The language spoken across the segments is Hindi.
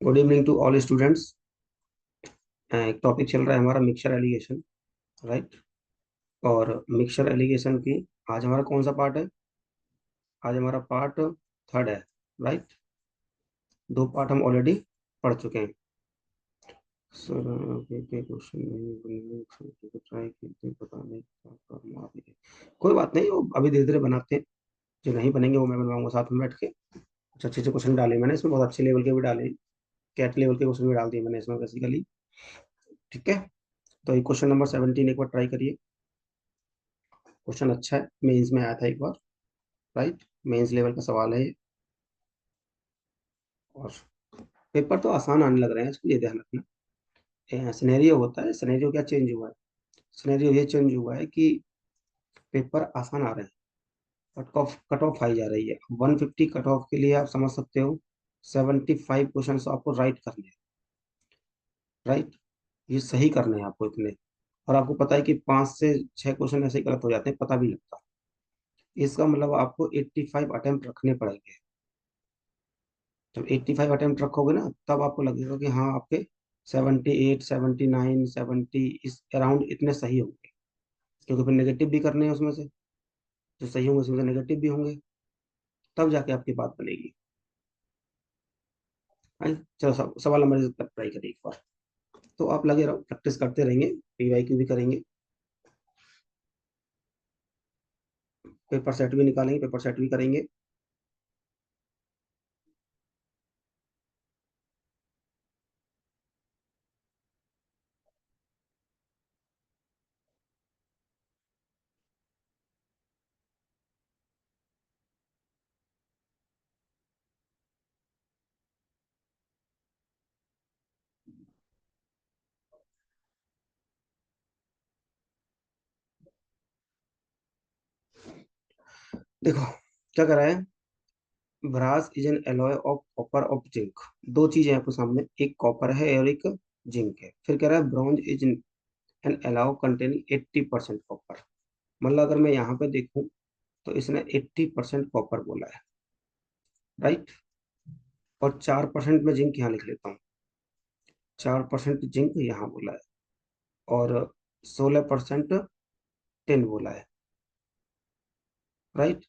Good evening to all students. एक टॉपिक चल रहा है हमारा मिक्सचर एलिगेशन, राइट। और मिक्सचर एलिगेशन की आज हमारा कौन सा पार्ट है? आज हमारा पार्ट थर्ड है, राइट। दो पार्ट हम ऑलरेडी पढ़ चुके हैं। सर के क्वेश्चन नहीं ट्राई कीजिए, पता नहीं क्या करना अभी। कोई बात नहीं, वो अभी धीरे धीरे बनाते हैं। जो नहीं बनेंगे वो मैं बनवाऊंगा साथ में बैठ के। कुछ अच्छे अच्छे क्वेश्चन डाले मैंने इसमें, बहुत अच्छे लेवल के भी डाले। कैट लेवल के क्वेश्चन भी डाल दिए मैंने इसमें बेसिकली। ठीक है, तो ये क्वेश्चन नंबर 17 एक बार ट्राई करिए। क्वेश्चन अच्छा है, मेंस में आया था एक बार, राइट। मेंस लेवल का सवाल है ये। और पेपर तो आसान आने लग रहे हैं, इसको ये ध्यान रखना। सिनेरियो होता है, सिनेरियो क्या चेंज हुआ है? सिनेरियो ये चेंज हुआ है कि पेपर आसान आ रहे हैं, कट ऑफ आई जा रही है। 150 कट ऑफ के लिए आप समझ सकते हो 75 क्वेश्चन आपको राइट करने हैं, राइट। ये सही करने हैं आपको इतने। और आपको पता है कि 5 से 6 क्वेश्चन ऐसे ही गलत हो जाते हैं, पता भी लगता है। इसका मतलब आपको 85 अटेम्प्ट रखने पड़ेंगे। जब 85 अटेम्प्ट रखोगे ना, तब आपको लगेगा कि हाँ, आपके 78 79 70 इस अराउंड इतने सही होंगे। क्योंकि फिर नेगेटिव भी करने हैं उसमें से, जो सही होंगे उसमें से नेगेटिव भी होंगे, तब जाके आपकी बात बनेगी। है? चलो सवाल नंबर ट्राई करिए एक बार। तो आप लगे रहो, प्रैक्टिस करते रहेंगे, पीवाईक्यू भी करेंगे, पेपर सेट भी निकालेंगे, पेपर सेट भी करेंगे। देखो क्या करा है। Brass is an alloy of copper of zinc. दो चीजें हैं आपके सामने, एक कॉपर है और एक जिंक है। फिर कह रहा है bronze is an allow containing 80% copper. मतलब अगर मैं यहाँ पे देखूं तो इसने 80% कॉपर बोला है, राइट। और 4% में जिंक यहाँ लिख लेता हूँ। 4% जिंक यहाँ बोला है, और 16% टिन बोला है, राइट।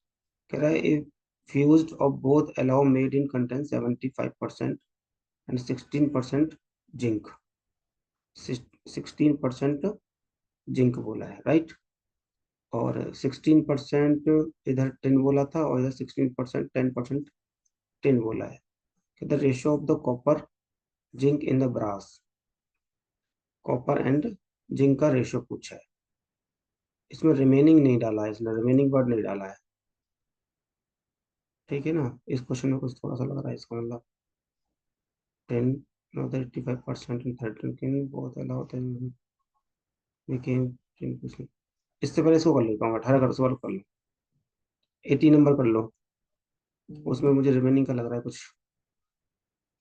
कह रहा है fused of both allow made in content 75% and 16% zinc. 16% zinc बोला है, राइट। और 16% इधर टिन बोला था, और इधर 16% 10% टिन बोला है। The ratio of the copper zinc in the brass, copper and zinc का रेशियो पूछा है। इसमें रिमेनिंग नहीं डाला है, इसने रिमेनिंग वर्ड नहीं डाला है। ठीक है ना, इस क्वेश्चन में कुछ थोड़ा सा लग रहा है इसका मतलब। 10 85% इन 13 बहुत अलाउ होता है। इससे पहले इसको कर लेता हूँ, 18 का सवाल कर लो, 80 नंबर कर लो। उसमें मुझे रिमेनिंग का लग रहा है कुछ।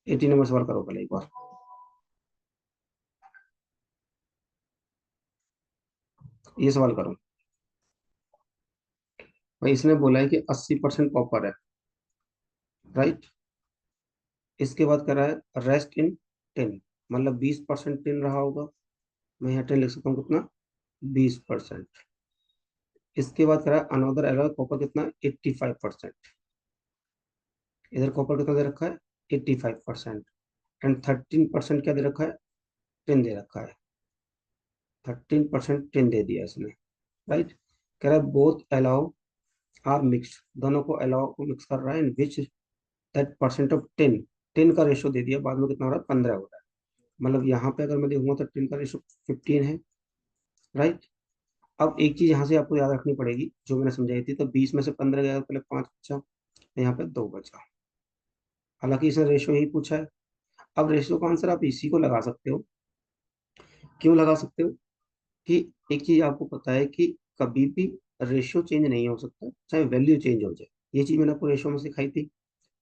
80 नंबर सवाल करो पहले एक बार। ये सवाल करो भाई। इसने बोला है कि 80% कॉपर है, राइट। इसके बाद कर रहा है रेस्ट इन टिन, मतलब 20% टिन रहा होगा। मैं यहाँ टिन लिख सकता हूँ कितना, 20%। इसके बाद कर रहा है अनदर एलॉय कॉपर कितना, 85%। इधर कॉपर कितना दे रखा है, 85%। एंड 13% क्या दे रखा है, टिन दे रखा है। 13% टिन दे दिया इसने, राइट। कह रहा है बोथ अलाउ आर मिक्स्ड, दोनों को अलाउ को मिक्स कर रहा है। In which that percent of tin, tin का रेशो दे दिया, बाद में कितना हो रहा है, 15 हो रहा है। मतलब यहाँ पे अगर मैं देखूंगा तो टिन का रेशो 15 है, राइट। अब एक चीज यहाँ से आपको याद रखनी पड़ेगी जो मैंने समझाई थी। तो 20 में से 15 गया, पहले 5 बचा, यहाँ पे 2 बचा। हालांकि इसने रेशो यही पूछा है। अब रेशो का आंसर आप इसी को लगा सकते हो। क्यों लगा सकते हो? कि एक चीज आपको पता है कि कभी भी रेशियो चेंज नहीं हो सकता, चाहे वैल्यू चेंज हो जाए। ये चीज मैंने आपको रेशियो में सिखाई थी।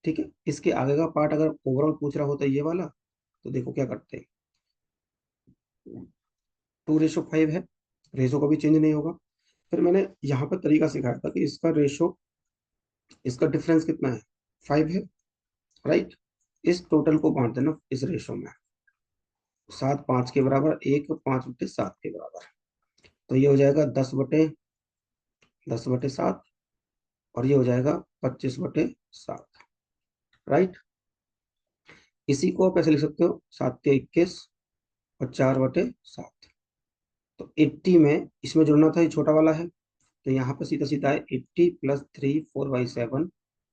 ठीक है, इसके आगे का पार्ट अगर ओवरऑल पूछ रहा होता है ये वाला, तो देखो क्या करते हैं। 2:5 है, रेशो का भी चेंज नहीं होगा। फिर मैंने यहाँ पर तरीका सिखाया था कि इसका रेशो, इसका डिफरेंस कितना है, 5 है, राइट। इस टोटल को बांट देना इस रेशो में, 7 5 के बराबर, 1 5/7 के बराबर। तो ये हो जाएगा 10/7, और ये हो जाएगा 25/7। राइट। इसी को आप ऐसे लिख सकते हो, 7 के 21 और 4/7। तो 80 में इसमें जुड़ना था, ये छोटा वाला है, तो यहाँ पे सीधा सीधा है 80 + 3 4/7,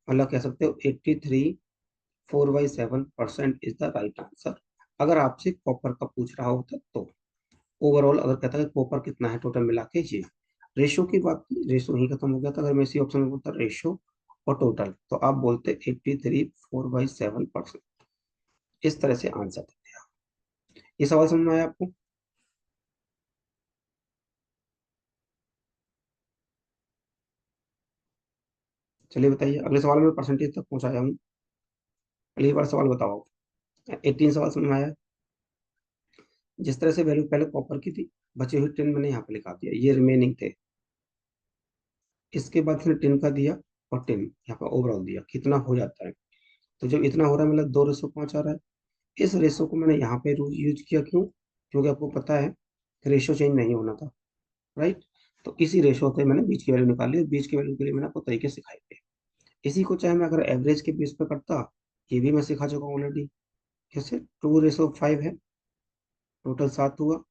मतलब कह सकते हो 83 4/7% इज द राइट आंसर, अगर आपसे कॉपर का पूछ रहा होता तो। ओवरऑल अगर कहता है कॉपर कितना है टोटल मिला के, ये रेशो की बात की, रेशो ही खत्म हो गया था। अगर मैं इसी ऑप्शन में बोलता रेशो और टोटल, तो आप बोलते 83 4/7%। इस तरह से आंसर देते हैं। ये सवाल समझ में आया आपको? चलिए बताइए, अगले सवाल में परसेंटेज तक पहुंचाया हूँ। अगली बार सवाल बताओ। 18 सवाल समझ में आया? जिस तरह से वैल्यू पहले कॉपर की थी, बचे हुए 10 मैंने यहाँ पे लिखा दिया, ये रिमेनिंग थे। इसके बाद इसने 10 का दिया, और 10 यहाँ पे ओवरऑल दिया, कितना हो जाता है। तो जब इतना हो रहा है, मतलब 2:5 आ रहा है। इस रेशो को मैंने यहाँ पे यूज किया, क्यों? क्योंकि आपको पता है रेशो चेंज नहीं होना था। राइट। तो इसी रेशो से मैंने बीच की वैल्यू निकाली, और बीच की वैल्यू के लिए मैंने आपको तरीके सिखाए थे। इसी को चाहे मैं अगर एवरेज के बेस पे करता, ये भी मैं सिखा चुका हूँ ऑलरेडी। कैसे? 2:5 है, टोटल 7 हुआ।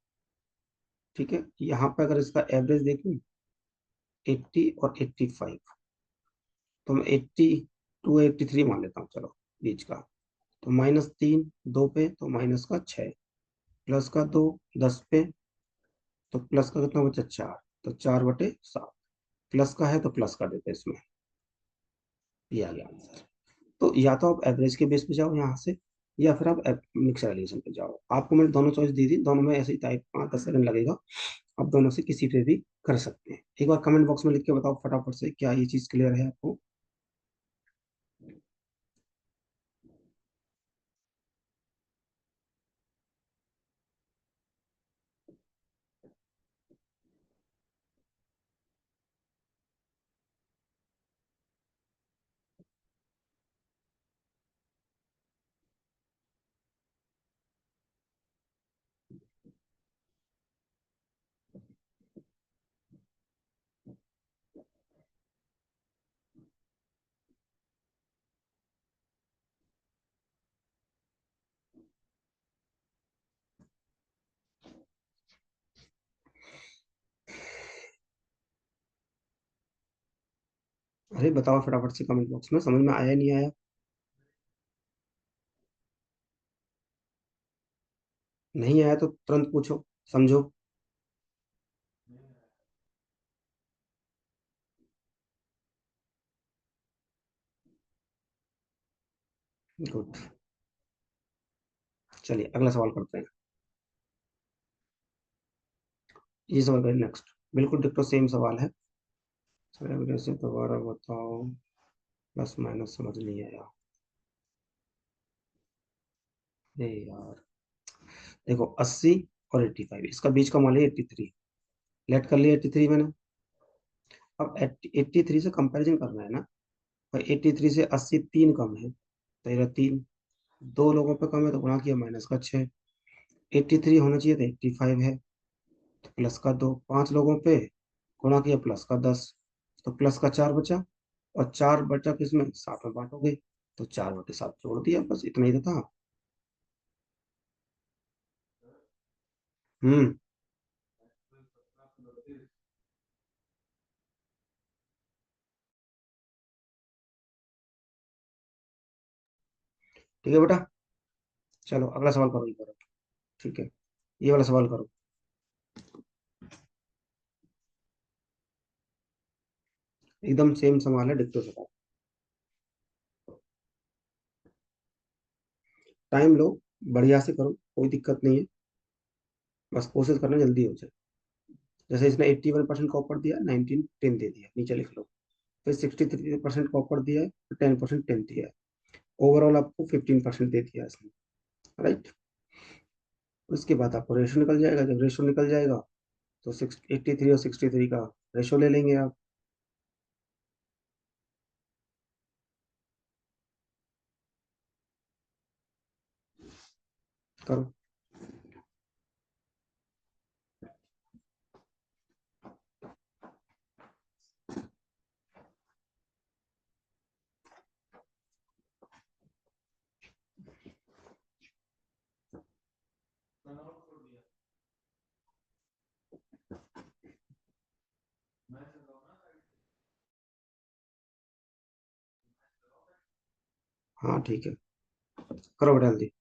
ठीक है, यहाँ पे अगर इसका एवरेज देखूं, 80 और 85, तो मैं 82 83 मान लेता हूँ, चलो बीच का। तो -3 2 पे, तो माइनस का 6, प्लस का 2 10 पे, तो प्लस का कितना बचा? 4, तो 4/7। प्लस का है तो प्लस कर देते हैं इसमें, ये आ गया आंसर। तो या तो आप एवरेज के बेस पे जाओ यहाँ से, या फिर आप मिक्सर एलिगेशन पे जाओ। आपको मैंने दोनों चॉइस दी थी, दोनों में ऐसे ही टाइप 5 10 सेकंड लगेगा। आप दोनों से किसी पे भी कर सकते हैं। एक बार कमेंट बॉक्स में लिख के बताओ फटाफट से, क्या ये चीज क्लियर है आपको? अरे बताओ फटाफट से कमेंट बॉक्स में, समझ में आया नहीं आया? नहीं आया तो तुरंत पूछो, समझो। गुड। चलिए अगला सवाल करते हैं। ये सवाल करें नेक्स्ट, बिल्कुल डिक्टो सेम सवाल है। चलिए अगले से दोबारा बताओ, प्लस माइनस समझ नहीं आया। अरे यार, देखो 80 और 85, इसका बीच का मान लिया 83, लेट कर लिया 83 मैंने। अब 83 से कंपैरिजन करना है ना, और 83 से 80 3 कम है, तो ये 3, दो लोगों पे कम है तो गुणा किया माइनस का 6। 83 होना चाहिए था 85 है, तो प्लस का 2, 5 लोगों पे गुणा किया प्लस का 10, तो प्लस का 4 बचा। और 4 बचा किसमें? 7 में बांटोगे, तो 4/7 जोड़ दिया, बस इतना ही तो था। हम्म। ठीक है बेटा, चलो अगला सवाल करो, ये करो। ठीक है, ये वाला सवाल करो। एकदम सेम सवाल है, डिक्टो सवाल। टाइम लो, बढ़िया से करो, कोई दिक्कत नहीं है, बस कोशिश करना जल्दी हो जाए। जैसे इसने 81% कॉपर दिया, 19 10 दे दिया, नीचे लिख लो। फिर 63% कॉपर दिया है, 10% 10 दिया है। ओवरऑल आपको 15% दे दिया इसने। राइट। उसके बाद आपको रेशो निकल जाएगा, जब रेशो निकल जाएगा तो 83 और 63 का रेशो ले लेंगे आप। करो। हाँ ठीक है, करो बेटा जल्दी।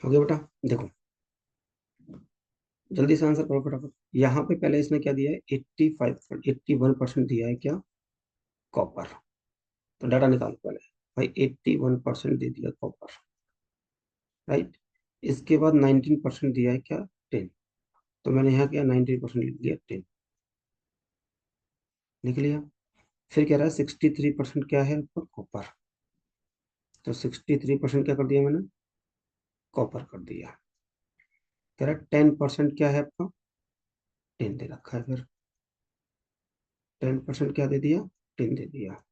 हो गया बेटा, देखो जल्दी से आंसर करो फटाफट। यहाँ पे पहले इसने क्या दिया है, 81% दिया है क्या, कॉपर। तो डाटा निकालो पहले। भाई 81% दे दिया कॉपर, राइट। इसके बाद 19% दिया है क्या, टिन। तो मैंने यहाँ किया 19% लिख दिया, टिन लिख लिया। फिर कह रहा है 63% क्या है आपका, कॉपर। तो 63% क्या कर दिया मैंने, कॉपर कर दिया। कह रहा है 10% क्या है आपका, टिन दे रखा है। फिर 10% क्या दे दिया, टिन दे दिया,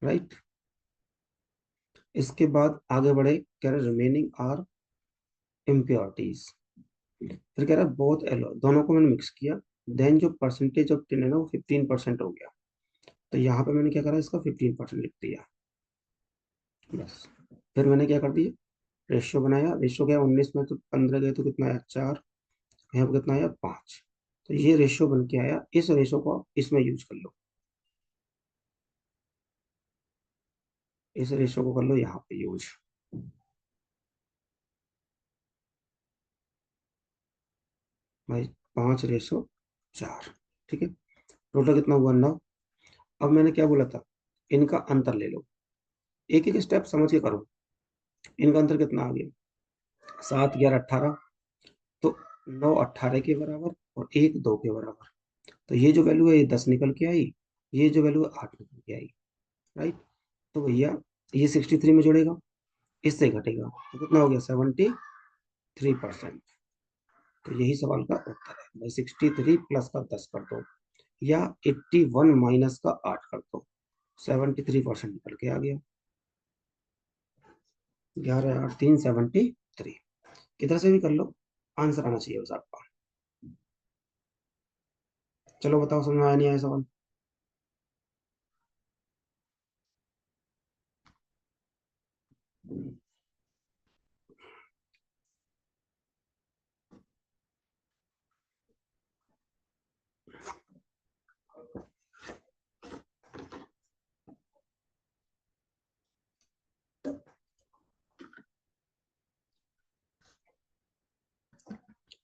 राइट। इसके बाद आगे बढ़े, कह रहा है रिमेनिंग आर इम्प्योरिटीज। फिर कह रहा है बोथ एलो, दोनों को मैंने मिक्स किया। देन जो परसेंटेज ऑफ टिन है ना, वो 15% हो गया। तो यहाँ पे मैंने क्या करा, इसका 15% लिख दिया, बस। फिर मैंने क्या कर दिया, रेशियो बनाया। रेशियो क्या है, 19 में तो 15 गए तो कितना आया, 4। यहाँ पे कितना आया, 5। तो ये रेशियो बन के आया। इस रेशियो को आप इसमें यूज कर लो, इस रेशियो को कर लो यहाँ पे यूज। भाई 5/4, ठीक है। टोटल कितना हुआ, 9। अब मैंने क्या बोला था, इनका अंतर ले लो। एक एक स्टेप समझ के करो। इनका अंतर कितना आ गया, 7, 11, 18। तो 9 18 के बराबर और 1 2 के बराबर। तो ये जो वैल्यू है ये 10 निकल के आई, ये जो वैल्यू है 8 निकल के आई, राइट। तो भैया ये 63 में जुड़ेगा, इससे घटेगा तो कितना हो गया, 73%। तो यही सवाल का उत्तर है भाई, 63 प्लस का 10 कर दो, या 81 माइनस का 8 कर दो, 73% निकल के आ गया। 11 8 3 73। किधर से भी कर लो, आंसर आना चाहिए बस आपका। चलो बताओ, समझ में आया नहीं आया सवाल।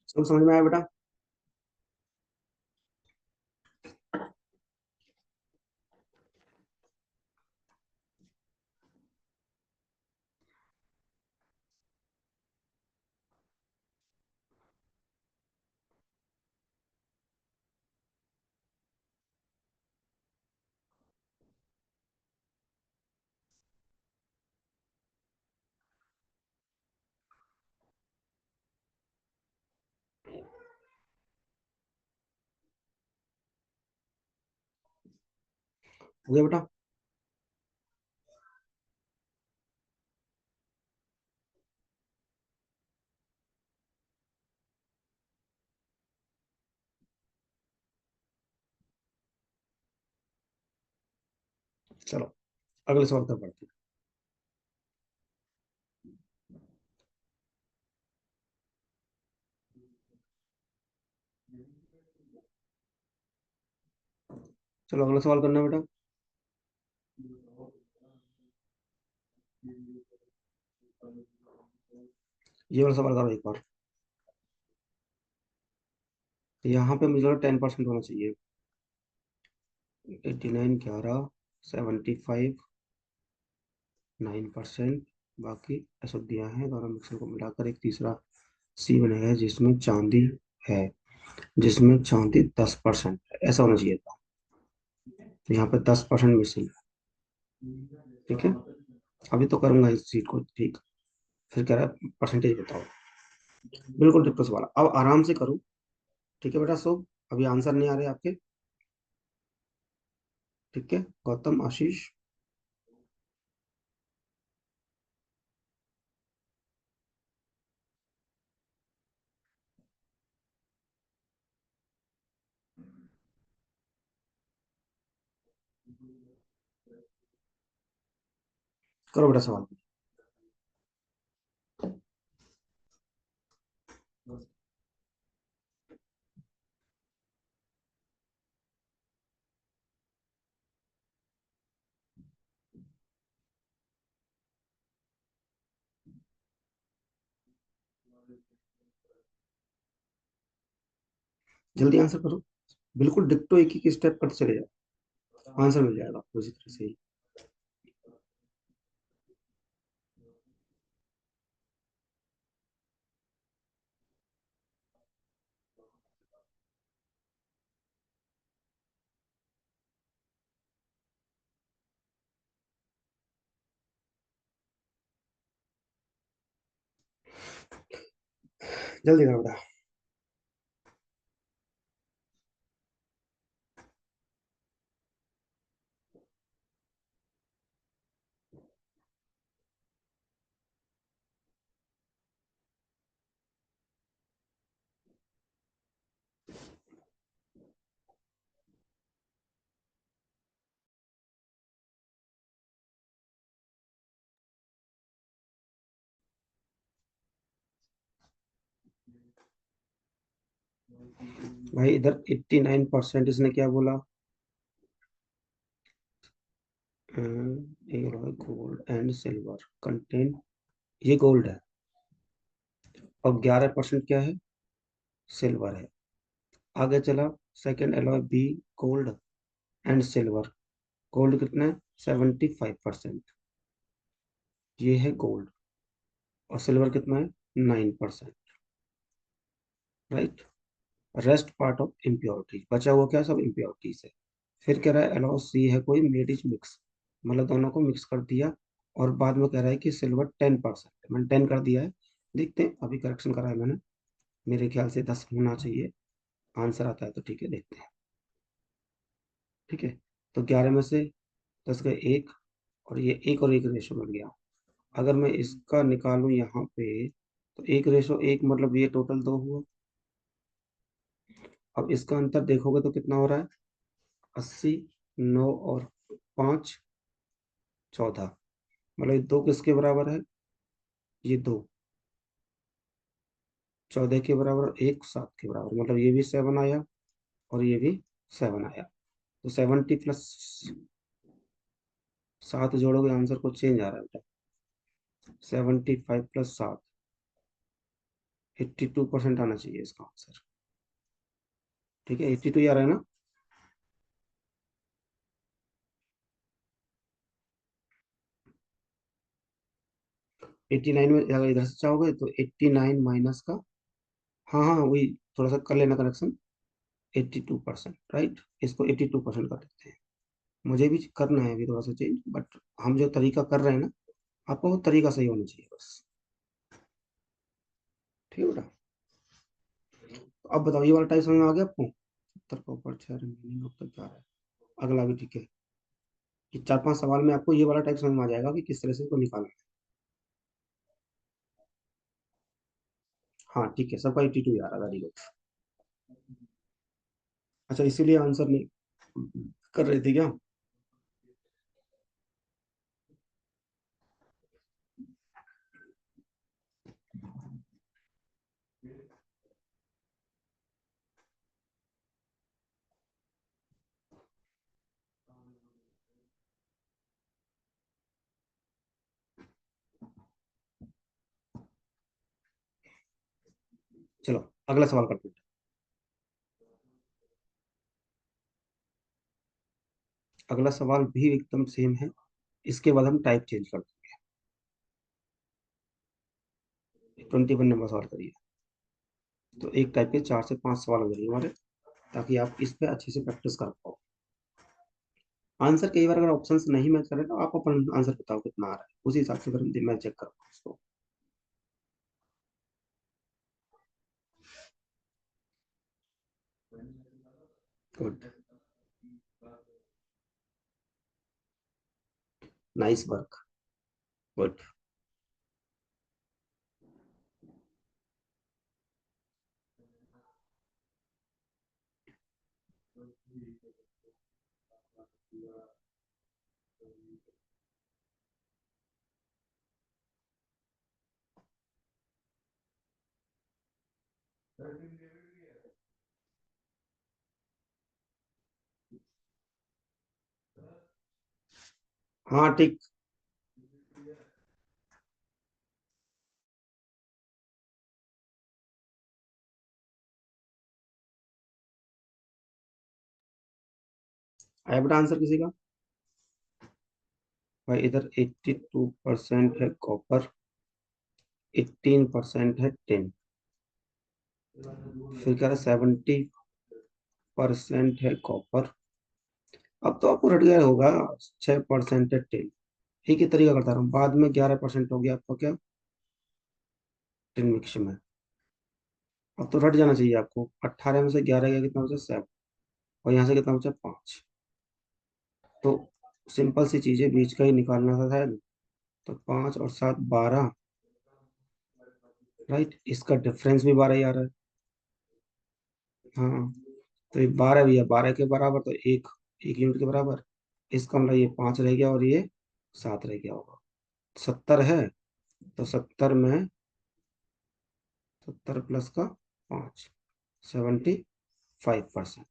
सब समझ में आया बेटा। हो गया बेटा। चलो अगले सवाल पर बढ़ते हैं। चलो अगला सवाल करना बेटा। ये वाला सवाल करो एक बार। तो यहाँ पे मुझे लगा 10% होना चाहिए। 89 11 75 9%, बाकी अशुद्धियां हैं, दोनों मिक्सर को मिलाकर एक तीसरा सी बनेगा जिसमें चांदी है, जिसमें चांदी 10% है, ऐसा होना चाहिए था। तो यहाँ पे 10% मिसिंग है। ठीक है, अभी तो करूंगा इस चीज को ठीक। फिर कह रहा है परसेंटेज बताओ। बिल्कुल डिप्टो सवाल, अब आराम से करो। ठीक है बेटा शुभ, अभी आंसर नहीं आ रहे आपके। ठीक है गौतम आशीष। करो बेटा सवाल। जल्दी आंसर करो, बिल्कुल डिक्टो एक ही स्टेप करते चले जाओ, आंसर मिल जाएगा आपको इसी तरह से ही। जल्दी करो बेटा। भाई इधर 89% इसने क्या बोला, गोल्ड एंड सिल्वर कंटेन, ये गोल्ड है। और 11% क्या है, सिल्वर है। आगे चला, second alloy B, gold and silver. Gold कितना है, 75%, ये है गोल्ड। और सिल्वर कितना है, 9%। Right. Rest part of impurities, बचा हुआ क्या सब इम्प्योरिटीज है। फिर कह रहा है एलॉय सी है कोई मेडिच मिक्स, मतलब दोनों को मिक्स कर दिया। और बाद में कह रहा है कि सिल्वर 10%, मैंने 10 कर दिया है। देखते हैं, अभी करेक्शन करा है मैंने, मेरे ख्याल से 10 होना चाहिए। आंसर आता है तो ठीक है, देखते हैं। ठीक है, तो 11 में से 10 गए एक, और ये एक और एक रेशो बन गया। अगर मैं इसका निकालूं यहाँ पे, तो एक रेशो एक मतलब ये टोटल दो हुआ। अब इसका अंतर देखोगे तो कितना हो रहा है, 80, 9 और 5, 14। मतलब ये दो किसके बराबर है, ये दो 14 के बराबर, एक 7 के बराबर, मतलब ये भी 7 आया और ये भी 7 आया। तो 70 प्लस 7 जोड़ोगे आंसर को चेंज आ रहा है बेटा, 75 प्लस 7, 82% आना चाहिए इसका आंसर। ठीक है 82 आ रहा है ना। 89 में अगर इधर से चाहोगे तो 89 माइनस का, हाँ हाँ वही, थोड़ा सा कर लेना करेक्शन। 82%, राइट, इसको 82% कर देते हैं। मुझे भी करना है अभी थोड़ा सा चेंज, बट हम जो तरीका कर रहे हैं ना, आपको वो तरीका सही होना चाहिए बस। ठीक है बेटा, तो अब बताओ ये वाला टाइप समझ में आ गया आपको। 70 का ऊपर 6 रिमेनिंग अब तक जा रहा है। अगला भी ठीक है, कि 4-5 सवाल में आपको ये वाला टाइप समझ में आ जाएगा कि किस तरह से इसको निकालना है। हाँ ठीक है, सबका 82 आ रहा है, वेरी गुड। अच्छा इसीलिए आंसर नहीं कर रहे थे क्या। चलो अगला सवाल करते हैं। अगला सवाल भी एकदम सेम है, इसके बाद हम टाइप चेंज कर देंगे। 21 नंबर सवाल करिए। तो एक टाइप के 4 से 5 सवाल हो जाएंगे हमारे, ताकि आप इस पे अच्छे से प्रैक्टिस कर पाओ। आंसर कई बार अगर ऑप्शंस नहीं मैच करें तो आप अपन आंसर बताओ कितना आ रहा है, उसी हिसाब से फिर मैं चेक करूँगा उसको। Good, nice work, good. हाँ ठीक। आया बेटा आंसर किसी का? भाई इधर 82% है कॉपर, 18% है टिन, फिर कह रहा 70% है कॉपर। अब तो आपको रट गया होगा, 6% है टिन। एक ही तरीका करता रहा हूँ, बाद में 11% हो गया आपका क्या, टिन मिक्स में। अब तो रट जाना चाहिए आपको, 18 में से 11 गया कितना बचा, 7, और यहाँ से कितना बचा, 5। तो सिंपल सी चीजें बीच का ही निकालना था शायद। तो 5 और 7 12, राइट, इसका डिफरेंस भी 12 ही आ रहा है। हाँ, तो ये 12 भी है, 12 के बराबर, तो एक एक यूनिट के बराबर। इसका मतलब ये 5 रह गया और ये 7 रह गया होगा। 70 है, तो 70 प्लस का 5, 75%।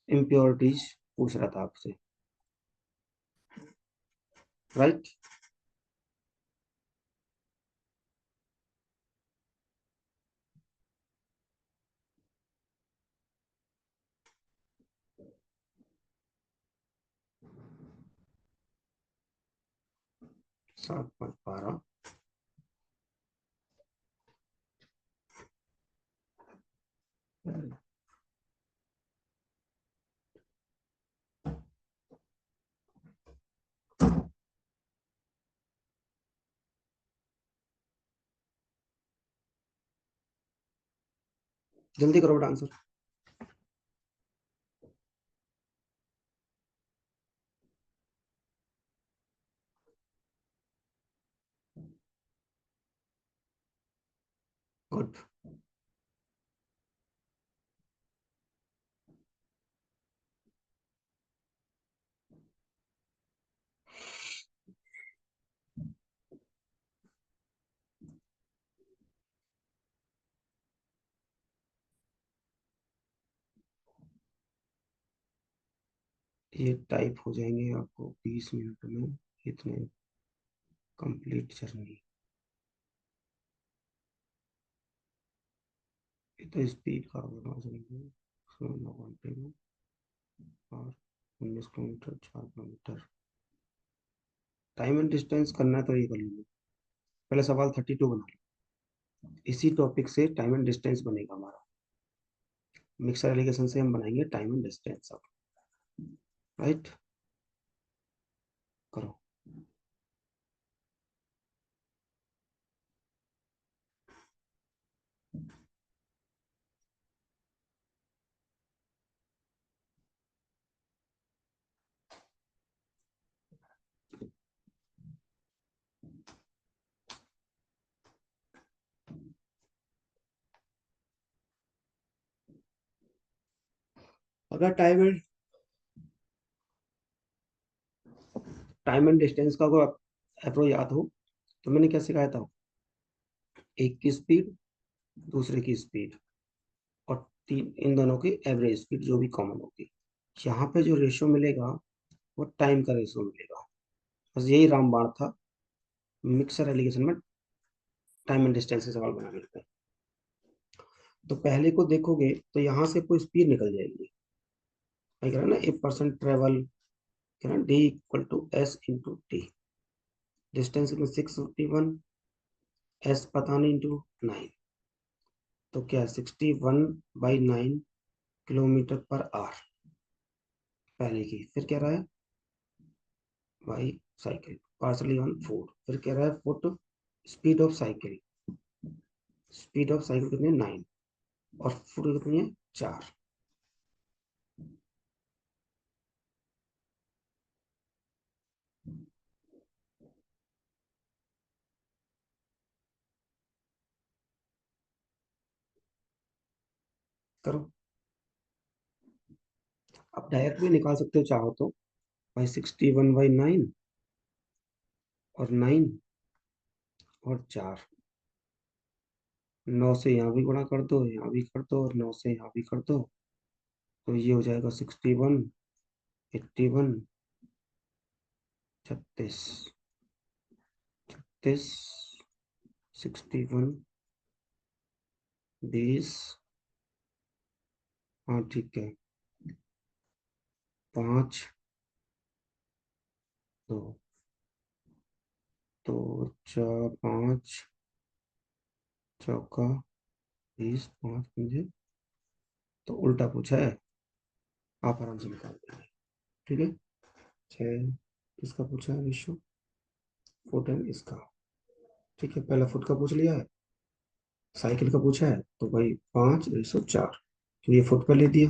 इम्प्योरिटीज पूछ रहा था आपसे, राइट। 7.12। जल्दी करो बेटा आंसर। गुड। ये टाइप हो जाएंगे आपको 20 मिनट में, इतने कंप्लीट जर्नी। ये तो स्पीड का होगा घंटे में, और 19 kilometre, 4 kilometre. Time and distance करना है तो ये कर लो। पहले सवाल 32 बना लो, इसी टॉपिक से टाइम एंड डिस्टेंस बनेगा हमारा। मिक्सर एलिगेशन से हम बनाएंगे टाइम एंड डिस्टेंस अब, राइट। करो। अगर टाइम एंड डिस्टेंस का कोई अप्रोच याद हो, तो मैंने क्या सिखाया था, एक की स्पीड, दूसरे की स्पीड, और तीन, इन दोनों की एवरेज स्पीड जो भी कॉमन होगी। यहाँ पे जो रेशियो मिलेगा वो टाइम का रेशियो मिलेगा। बस यही रामबाण था मिक्सर एलिगेशन में टाइम एंड डिस्टेंस के सवाल बनाने पे। तो पहले को देखोगे तो यहाँ से कोई स्पीड निकल जाएगी। मैं कह रहा ना, ए पर्सन ट्रेवल, कह रहा D equal to S into T. Distance में 651, एस पता नहीं, इंटू 9। तो क्या है, 61/9 किलोमीटर पर आवर पहले की। फिर कह रहा है by cycle partially on food. फिर कह रहा है foot speed of cycle. Speed of cycle कितनी है, 9। और फुट कितनी है, 4। करो। आप डायरेक्ट भी निकाल सकते हो चाहो तो, भाई 61/9 और 9 और 4। 9 से यहाँ भी गुणा कर दो, यहाँ भी कर दो, और 9 से यहाँ भी कर दो। तो ये हो जाएगा 61, 81, 36, 36, 61, 20। हाँ ठीक है, 5, 2, तो 5 चौका 20, 5 मुझे तो उल्टा पूछा है। आप आराम से निकाल देंगे। ठीक है। 6 किसका पूछा है, विश्व फुट एंड इसका। ठीक है, पहला फुट का पूछ लिया है, साइकिल का पूछा है, तो भाई 5/104। तो ये फुट पे ले दिया।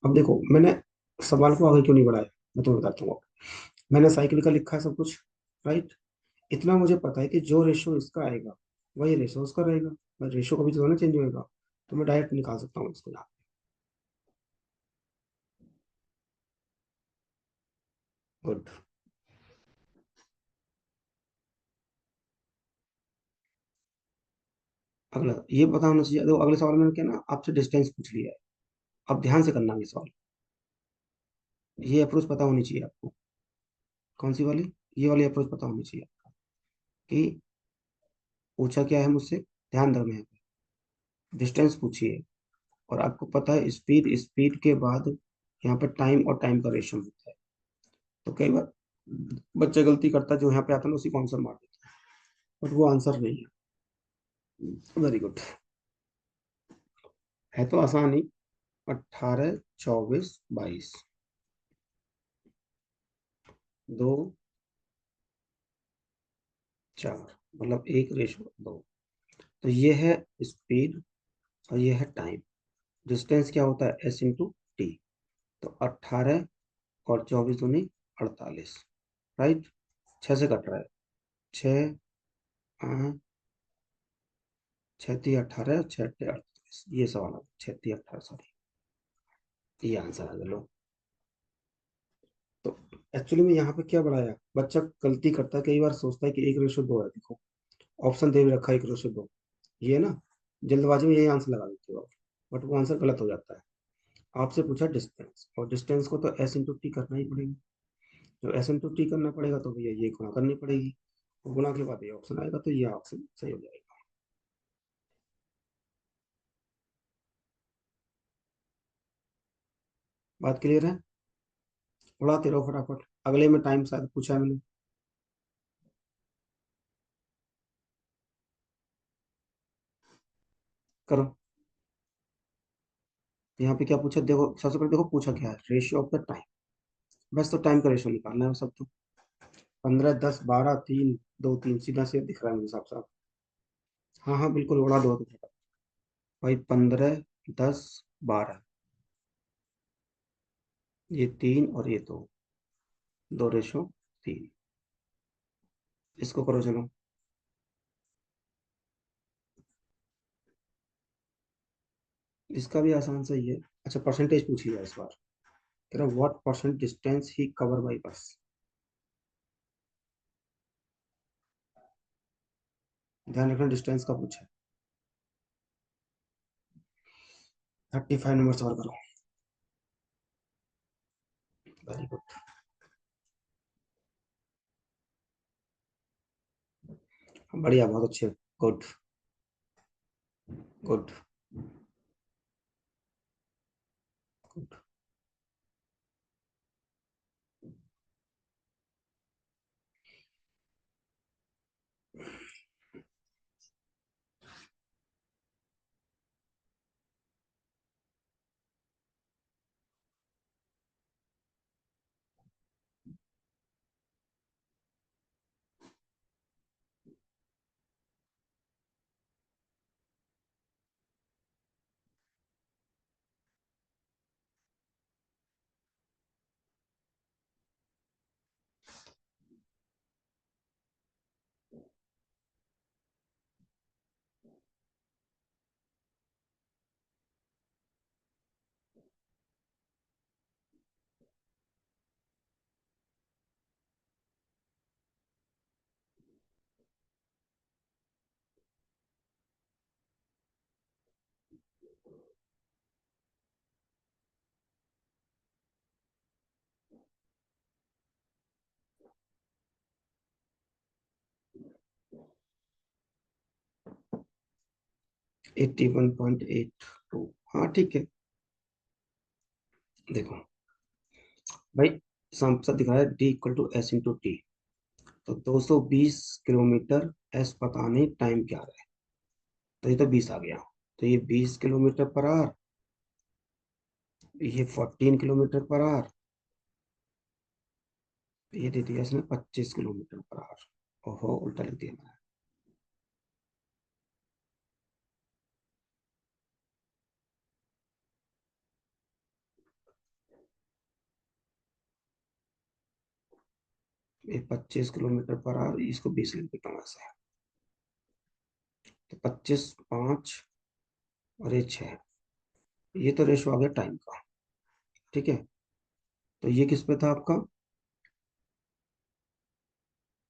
अब देखो मैंने सवाल को आगे क्यों नहीं बढ़ाया, मैं तुम्हें बताता हूँ। मैंने साइकिल का लिखा है सब कुछ, राइट। इतना मुझे पता है कि जो रेशो इसका आएगा वही रेशो उसका रहेगा। मैं रेशो कभी तो ना चेंज होएगा, तो मैं डायरेक्ट निकाल सकता हूँ इसको यहाँ। गुड। अगला ये पता होना चाहिए। देखो अगले सवाल में क्या ना, आपसे डिस्टेंस पूछ लिया है। अब ध्यान से करना ये सवाल। ये अप्रोच पता होनी चाहिए आपको। कौन सी वाली, ये वाली अप्रोच पता होनी चाहिए कि पूछा क्या है मुझसे। ध्यान रखना है, डिस्टेंस पूछिए और आपको पता है स्पीड, स्पीड के बाद यहाँ पर टाइम और टाइम का रेशो होता है। तो कई बार बच्चा गलती करता है, जो यहाँ पे आता है ना उसी को आंसर मार देता है, बट वो आंसर नहीं है। Very good. है तो आसान ही। 18, 24, 22, 2, 4, मतलब 1/2। तो ये है स्पीड और ये है टाइम। डिस्टेंस क्या होता है, एस इंटू टी। तो 18 और 24 दूनी 48, राइट। 6 से कट रहा है। 6, 6×3 = 18, 6×8 = 48। ये सवाल है, 6×3 = 18, सॉरी। ये आंसर है, लो। तो एक्चुअली में यहाँ पे क्या बढ़ाया, बच्चा गलती करता है कई बार, सोचता है कि 1/2 है। देखो ऑप्शन दे भी रखा है 1/2, ये ना जल्दबाजी में यही आंसर लगा देते हो आप, बट वो आंसर गलत हो जाता है। आपसे पूछा डिस्टेंस, और डिस्टेंस को तो एस इंटू टी करना ही पड़ेगा। जो एस इंटू टी करना पड़ेगा तो भैया ये गुणा करनी पड़ेगी, और गुणा के बाद ये ऑप्शन आएगा, तो ये ऑप्शन सही हो जाएगा। बात क्लियर है। उड़ाते रहो फटाफट, अगले में टाइम शायद पूछा है मैंने। करो। यहाँ पे क्या पूछा, देखो सबसे पहले देखो पूछा क्या है, रेशियो ऑफ द टाइम। बस तो टाइम का रेशियो निकालना है सब तो। 15, 10, 12, 3, 2, 3, सीधा से दिख रहा है मुझे साफ साफ। हाँ हाँ बिल्कुल, उड़ा दो तो भाई। 15, 10, 12, ये 3 और ये 2, 2/3। इसको करो चलो। इसका भी आसान सा ही है। अच्छा परसेंटेज पूछिए इस बार। कह रहा what percent distance he cover by bus. ध्यान रखना डिस्टेंस का पूछा है। 35 नंबर और करो। Very good. बढ़िया, बहुत अच्छे। Good, good. गुड। 81.82। हाँ ठीक है। देखो भाई, सब दिख रहा है D equal to S into T. तो 220 किलोमीटर, एस पता नहीं टाइम क्या है, तो ये तो 20 आ गया। तो ये 20 किलोमीटर पर आवर, ये 14 किलोमीटर पर आवर, ये दे दिया इसने 25 किलोमीटर पर आवर। ओहो, उल्टा लिख दिया मैंने। ये 25 किलोमीटर पर आवर, इसको 20 लिख देता हूँ ऐसे। तो 25, 5 और ये 6। ये तो रेशो आ गया टाइम का। ठीक है। तो ये किस पे था आपका?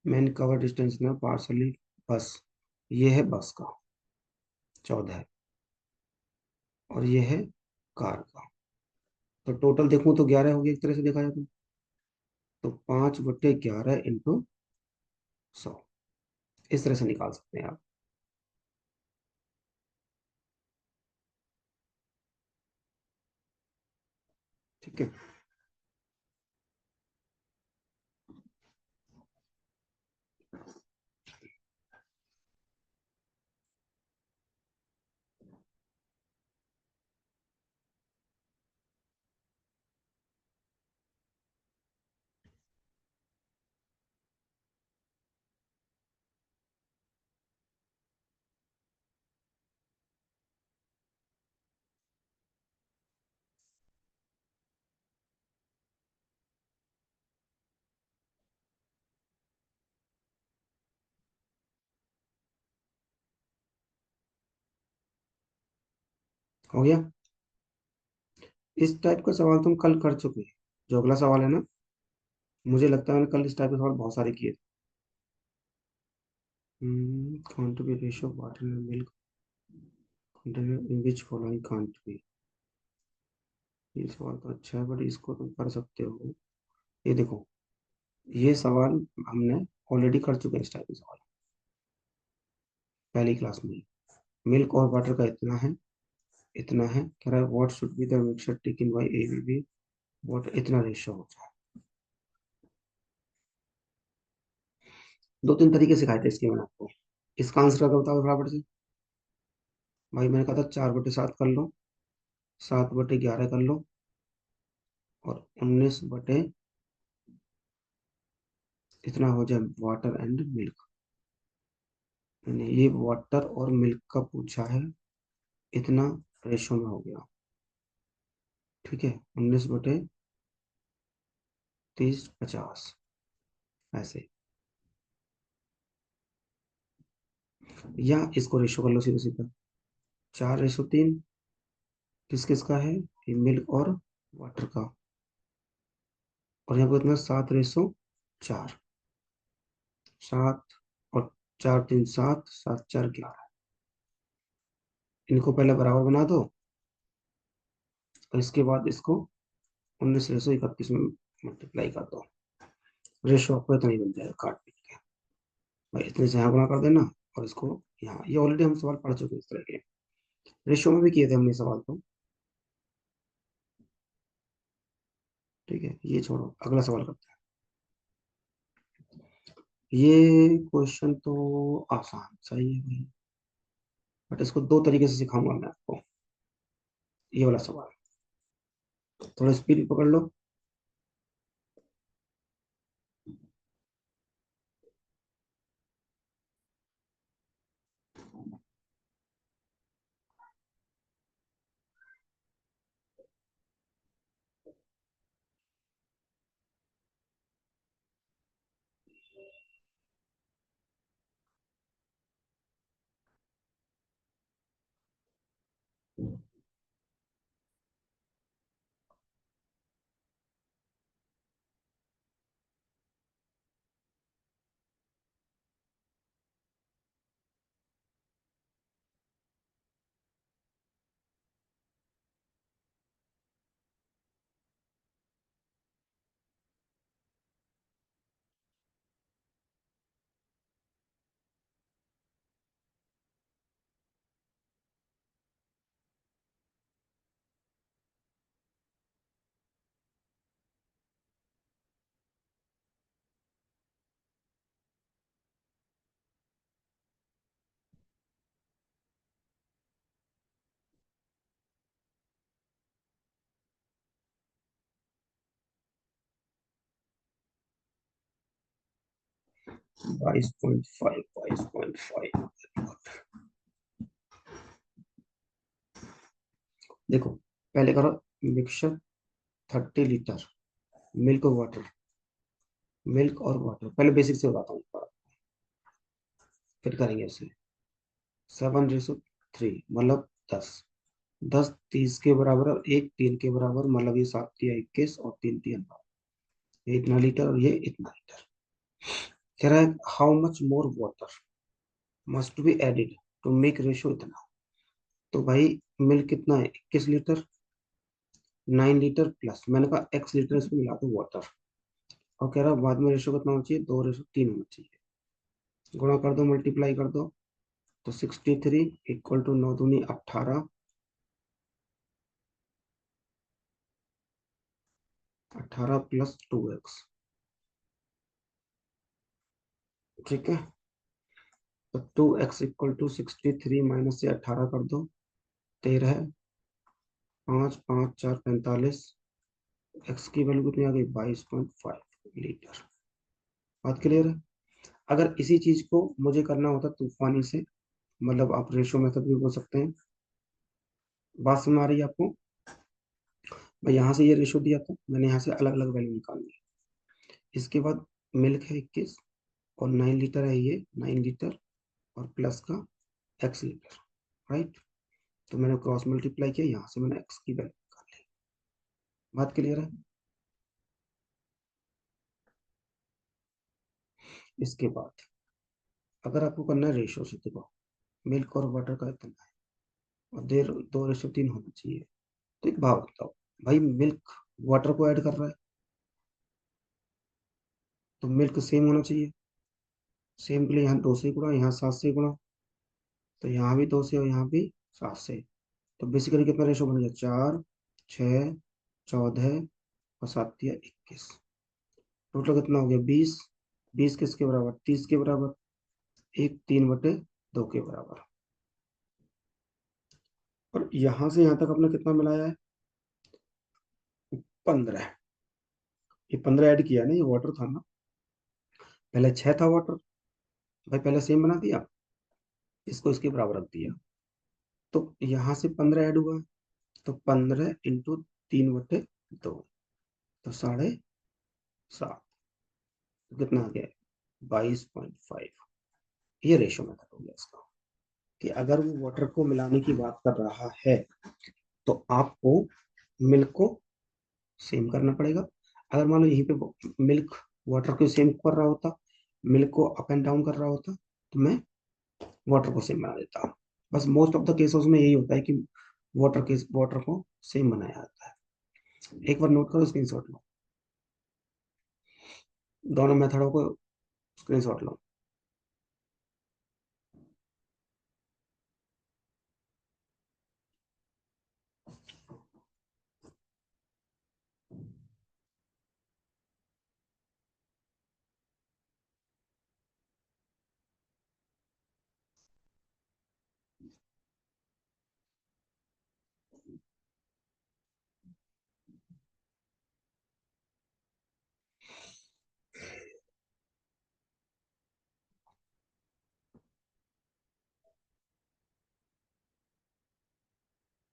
मैन कवर डिस्टेंस में पार्सली बस। ये है बस का 14, और ये है कार का। तो टोटल देखूं तो 11 हो गया, एक तरह से देखा जाए तो 5/11 इंटू 100, इस तरह से निकाल सकते हैं आप। ठीक है। हो गया। इस टाइप का सवाल तुम कल कर चुके हैं। जो अगला सवाल है ना, मुझे लगता है मैंने कल इस टाइप के सवाल बहुत सारे किए थे। Can't be ratio water milk container in which following can't be. ये सवाल तो अच्छा है, बट इसको तुम कर सकते हो। ये देखो, ये सवाल हमने ऑलरेडी कर चुके हैं, इस टाइप के सवाल पहली क्लास में। मिल्क और वाटर का इतना है, इतना है, कह रहा है what should be the mixture taken by ABB, what इतना रेशियो होता है। 2-3 तरीके सिखाए थे इसके मैंने आपको। इसका आंसर अगर बताओ बराबर से। भाई मैंने कहा था 4/7 कर लो, 7/11 कर लो, और 19 इतना हो जाए वाटर एंड मिल्क। मैंने ये वाटर और मिल्क का पूछा है, इतना रेशो में हो गया। ठीक है, 19/30/50 ऐसे। या इसको रेशो कर लो सीधा सीधा। 4/3 किस किस का है? ये मिल्क और वाटर का। और यहाँ पर इतना 7/4। 7 और 4×3 7, 7×4 11। इनको पहले बराबर बना दो, और इसके बाद इसको 19/31 में मल्टीप्लाई कर दो। रेशो आपको इतना ही बन जाएगा, काट पीट के। भाई इतने से यहाँ गुणा कर देना, और इसको यहाँ। ये ऑलरेडी हम सवाल पढ़ चुके हैं इस तरह के। रेशो में भी किए थे हमने सवाल तो। ठीक है, ये छोड़ो, अगला सवाल करते हैं। ये क्वेश्चन तो आसान सही है भाई, बट इसको दो तरीके से सिखाऊंगा मैं आपको। ये वाला सवाल थोड़ा स्पीड पकड़ लो। 22.5, 22.5। देखो, पहले करो mixture 30 litre milk water, milk और वाटर। पहले बेसिक से बताता हूँ, फिर करेंगे उसे। 7:3 मतलब 10। 10 30 के बराबर और एक 3 के बराबर, मतलब ये 7 या 21 और 3 3 ये इतना लीटर और ये इतना लीटर। कह रहा है how much more water must be added to make ratio इतना। तो भाई मिल्क कितना है, 21 लीटर, 9 लीटर प्लस मैंने कहा x लीटर इसमें मिला दो वाटर। और कह रहा है बाद में रेशियो कितना होना चाहिए, 2:3 होना चाहिए। गुणा कर दो, मल्टीप्लाई कर दो, तो 63 इक्वल टू 9 दूनी 18, 18 प्लस 2x। ठीक है, तो 2x इक्वल टू 63 माइनस से 18 कर दो, 13, 5 5 4 45। एक्स की वैल्यू कितनी आ गई, 22.5 लीटर। बात क्लियर है। अगर इसी चीज को मुझे करना होता तूफानी से, मतलब आप रेशो मेथड भी बोल सकते हैं। बात समझ आ रही है आपको। मैं यहाँ से ये रेशो दिया था, मैंने यहाँ से अलग अलग वैल्यू निकालनी है। इसके बाद मिल्क है 21 और 9 लीटर है, ये 9 लीटर और प्लस का x लीटर, राइट। तो मैंने क्रॉस मल्टीप्लाई किया, यहाँ से मैंने x की वैल्यू निकाल ली। बात क्लियर है। इसके बाद अगर आपको करना है रेशो से, देखो मिल्क और वाटर का इतना है और देर 2:3 होना चाहिए। तो एक भाव बताओ, भाई मिल्क वाटर को ऐड कर रहा है, तो मिल्क सेम होना चाहिए। सेम के लिए यहाँ 2 से गुणा, यहाँ 7 से गुणा, तो यहाँ भी 2 से और यहाँ भी 7 से। तो बेसिकली कितना रेशो बन गया, 4 6 14 और 7 या 21। टोटल कितना हो गया, 20। 20 किसके बराबर, 30 के बराबर। एक 3/2 के बराबर। और यहाँ से यहाँ तक अपने कितना मिलाया है, 15। ये 15 ऐड किया ना, ये वाटर था ना, पहले 6 था वाटर। भाई पहले सेम बना दिया, इसको इसके बराबर रख दिया, तो यहाँ से 15 ऐड हुआ, तो 15 × 3/2, तो 7.5। तो कितना आ गया, 22.5। ये रेशो मेथड हो गया इसका, कि अगर वो वाटर को मिलाने की बात कर रहा है तो आपको मिल्क को सेम करना पड़ेगा। अगर मान लो यहीं पे मिल्क वाटर को सेम कर रहा होता, मिल्क को अप एंड डाउन कर रहा होता, तो मैं वाटर को सेम बना देता। बस मोस्ट ऑफ द केसेस में यही होता है कि वाटर को सेम बनाया जाता है। एक बार नोट करो, स्क्रीनशॉट लो, दोनों मेथडों को स्क्रीनशॉट लो।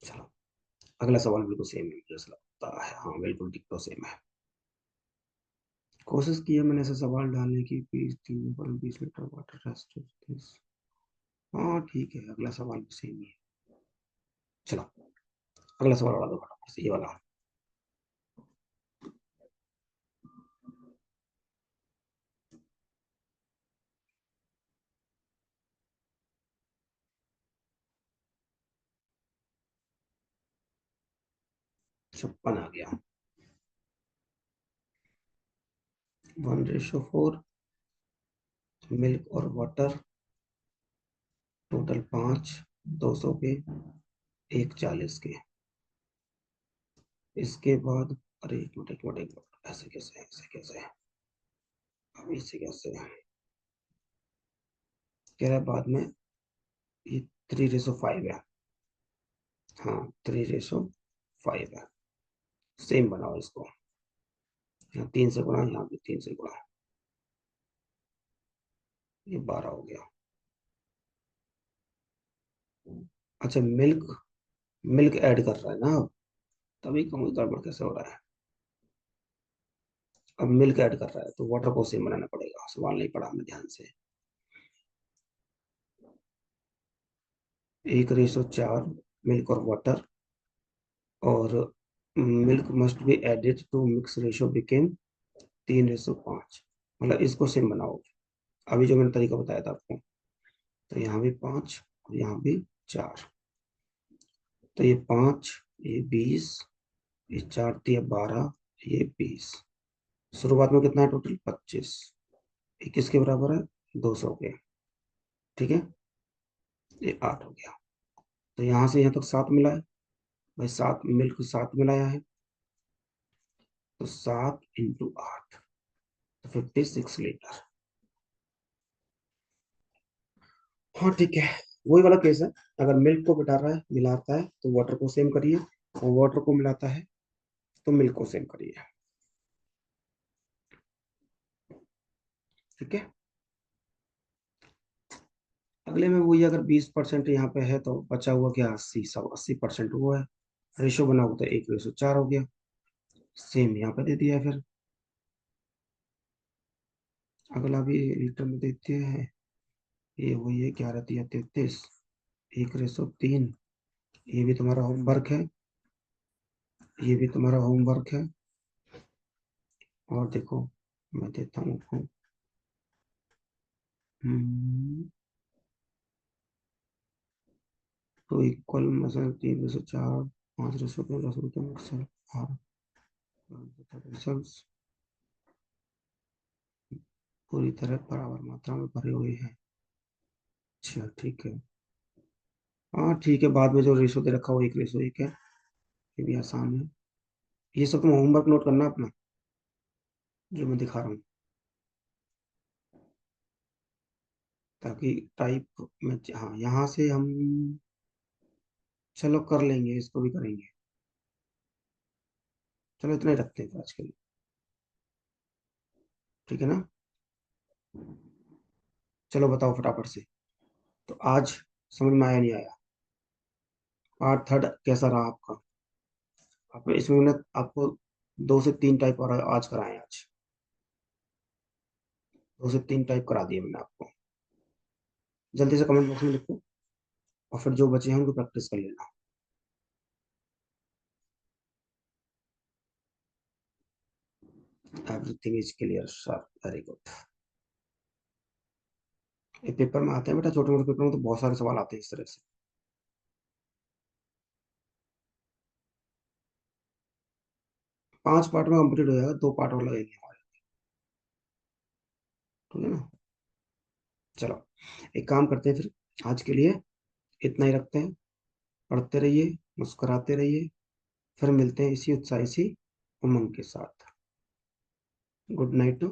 चलो, अगला सवाल बिल्कुल सेम है, मुझे ऐसा लगता है। हाँ बिल्कुल डिक्टो सेम है। कोशिश की है मैंने ऐसे सवाल डालने की, 20 लीटर वाटर रेस्ट। हाँ ठीक है, अगला सवाल भी सेम ही है। चलो, अगला सवाल वाला दो फटाफट से, ये वाला। छप्पन आ गया। 1:4 मिल्क और वाटर, टोटल 5, 200 के, 1:40 के। इसके बाद, अरे एक मिनट एक मिनट एक मिनट, ऐसे कैसे ऐसे कैसे, अब इससे कैसे कह रहा है बाद में, ये 3:5 है। हाँ 3:5 है। सेम बनाओ इसको, यहाँ 3 से गुणा, यहाँ भी 3 से गुणा, ये 12 हो गया। अच्छा मिल्क, मिल्क ऐड कर रहा है ना अब, तभी कहूँ गड़बड़ कैसे हो रहा है। अब मिल्क ऐड कर रहा है तो वाटर को सेम बनाना पड़ेगा, सवाल नहीं पढ़ा हमें ध्यान से। 1:4 मिल्क और वाटर, और milk must be added to mix ratio became 3:5। मतलब इसको सेम बनाओ, अभी जो मैंने तरीका बताया था आपको। तो यहाँ भी 5 और यहाँ भी 4, तो ये 5, ये 20, ये 4 दिया 12, ये 20। शुरुआत में कितना है टोटल, 25। ये किसके बराबर है, 200 के। ठीक है, ये 8 हो गया। तो यहाँ से यहाँ तक 7 मिला है भाई, 7 मिल्क 7 मिलाया है, तो 7 × 8, तो 56 लीटर। हाँ ठीक है, वही वाला केस है। अगर मिल्क को घटा रहा है मिलाता है तो वाटर को सेम करिए, और वाटर को मिलाता है तो मिल्क को सेम करिए। ठीक है, अगले में वही, अगर 20% यहाँ पे है तो बचा हुआ क्या, 80, सब 80% वो है। रेशो बना हुआ तो 1:4 हो गया, सेम यहाँ पे दे दिया है फिर। अगला भी लीटर में देते हैं, ये वही है, 11×3 = 33, 1:3। ये भी तुम्हारा होमवर्क है, ये भी तुम्हारा होमवर्क है। और देखो, मैं देता हूँ आपको। हम्म, तो इक्वल मतलब 3:4, 5:2, 10 और रिजल्ट्स पूरी तरह बराबर मात्रा में भरे हुए हैं। अच्छा ठीक है, हाँ ठीक है, बाद में जो रेशो दे रखा हो 1:1 है, ये भी आसान है। ये सब तुम होमवर्क नोट करना अपना, जो मैं दिखा रहा हूँ, ताकि टाइप में, हाँ यहाँ से हम, चलो कर लेंगे, इसको भी करेंगे। चलो इतना ही रखते हैं फिर आज के लिए, ठीक है ना। चलो बताओ फटाफट से, तो आज समझ में आया नहीं आया, पार्ट थर्ड कैसा रहा आपका। आप इसमें मैंने आपको 2 से 3 टाइप और आज कराए, आज 2 से 3 टाइप करा दिए मैंने आपको। जल्दी से कमेंट बॉक्स में लिखो, और फिर जो बचे हैं उनको प्रैक्टिस कर लेना। Everything is clear sir, very good. ये पेपर में आते हैं बेटा, छोटे मोटे पेपर में तो बहुत सारे सवाल आते हैं इस तरह से। 5 पार्ट में कंप्लीट हो जाएगा, 2 पार्ट और लगेंगे हमारे। ठीक है ना। चलो, एक काम करते हैं फिर, आज के लिए इतना ही रखते हैं। पढ़ते रहिए, मुस्कुराते रहिए, फिर मिलते हैं इसी उत्साह, इसी उमंग के साथ। Good night.